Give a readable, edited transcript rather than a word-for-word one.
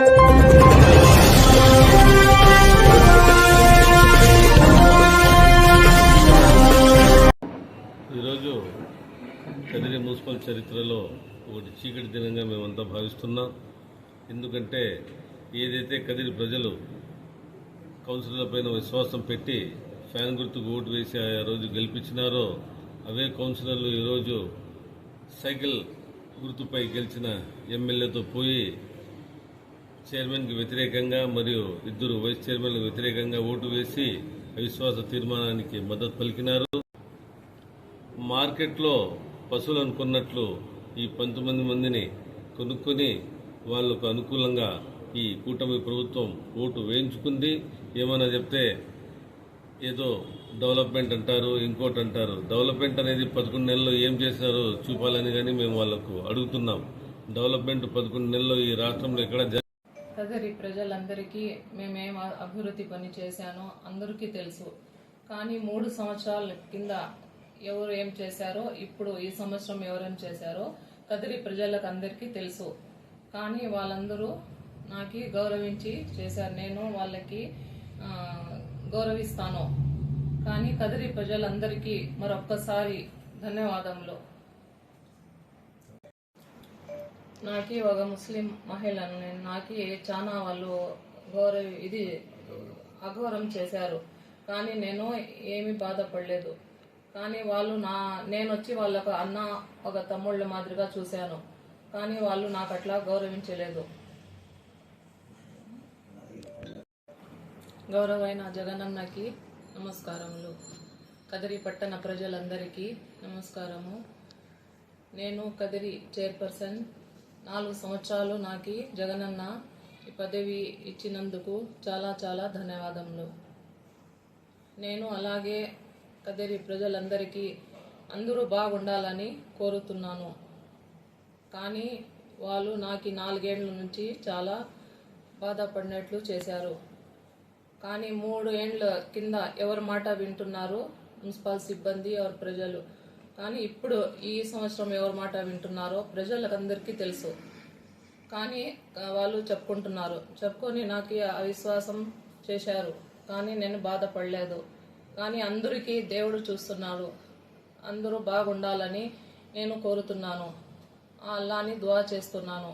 ఈరోజు కదిరి మున్సిపల్ చరిత్రలో ఒకటి చీకటి దినంగా మేమంతా భావిస్తున్నాం. ఎందుకంటే ఏదైతే కదిరి ప్రజలు కౌన్సిలర్ల పైన విశ్వాసం పెట్టి ఫ్యాన్ గుర్తుకు ఓటు వేసి ఆ రోజు గెలిపించినారో అవే కౌన్సిలర్లు ఈరోజు సైకిల్ గుర్తుపై గెలిచిన ఎమ్మెల్యేతో పోయి చైర్మన్కి వ్యతిరేకంగా మరియు 2 వైస్ చైర్మన్లకు వ్యతిరేకంగా ఓటు వేసి అవిశ్వాస తీర్మానానికి మద్దతు పలికినారు. మార్కెట్లో పశువులు అనుకున్నట్లు ఈ 19 మందిని కొనుక్కొని వాళ్లకు అనుకూలంగా ఈ కూటమి ప్రభుత్వం ఓటు వేయించుకుంది. ఏమన్నా చెప్తే ఏదో డెవలప్మెంట్ అంటారు, ఇంకోటి అంటారు. డెవలప్మెంట్ అనేది 11 నెలల్లో ఏం చేశారో చూపాలని కానీ మేము వాళ్లకు అడుగుతున్నాం. డెవలప్మెంట్ 11 నెలల్లో ఈ రాష్ట్రంలో ఎక్కడ కదిరి ప్రజలందరికీ మేమేం అభివృద్ధి పని చేశానో అందరికీ తెలుసు. కానీ 3 సంవత్సరాల కింద ఎవరు ఏం చేశారో, ఇప్పుడు ఈ సంవత్సరం ఎవరేం చేశారో కదిరి ప్రజలకు అందరికీ తెలుసు. కానీ వాళ్ళందరూ నాకు గౌరవించి చేశారు. నేను వాళ్ళకి గౌరవిస్తాను. కానీ కదిరి ప్రజలందరికీ మరొక్కసారి ధన్యవాదములు. నాకు ఒక ముస్లిం మహిళను నాకు చాలా వాళ్ళు అఘోరం చేశారు. కానీ నేను ఏమీ బాధపడలేదు. కానీ వాళ్ళు నేను వచ్చి వాళ్ళకు అన్న ఒక తమ్ముళ్ళ మాదిరిగా చూశాను. కానీ వాళ్ళు నాకు అట్లా గౌరవించలేదు. గౌరవైన జగనన్నకి నమస్కారములు. కదిరి పట్టణ ప్రజలందరికీ నమస్కారము. నేను కదిరి చైర్పర్సన్ 4 సంవత్సరాలు నాకు జగనన్న ఈ పదవి ఇచ్చినందుకు చాలా చాలా ధన్యవాదములు. నేను అలాగే కదిరి ప్రజలందరికీ అందరూ బాగుండాలని కోరుతున్నాను. కానీ వాళ్ళు నాకు 4 ఏళ్ల నుంచి చాలా బాధపడినట్లు చేశారు. కానీ 3 ఏళ్ల కింద ఎవరి మాట వింటున్నారు? మున్సిపల్ సిబ్బంది, ఎవరు ప్రజలు. కానీ ఇప్పుడు ఈ సంవత్సరం ఎవరి మాట వింటున్నారో ప్రజలందరికీ తెలుసు. కానీ వాళ్ళు చెప్పుకొని నాకు అవిశ్వాసం చేశారు. కానీ నేను బాధపడలేదు. కానీ అందరికీ దేవుడు చూస్తున్నాడు. అందరూ బాగుండాలని నేను కోరుతున్నాను. అల్లాని దుఆ చేస్తున్నాను.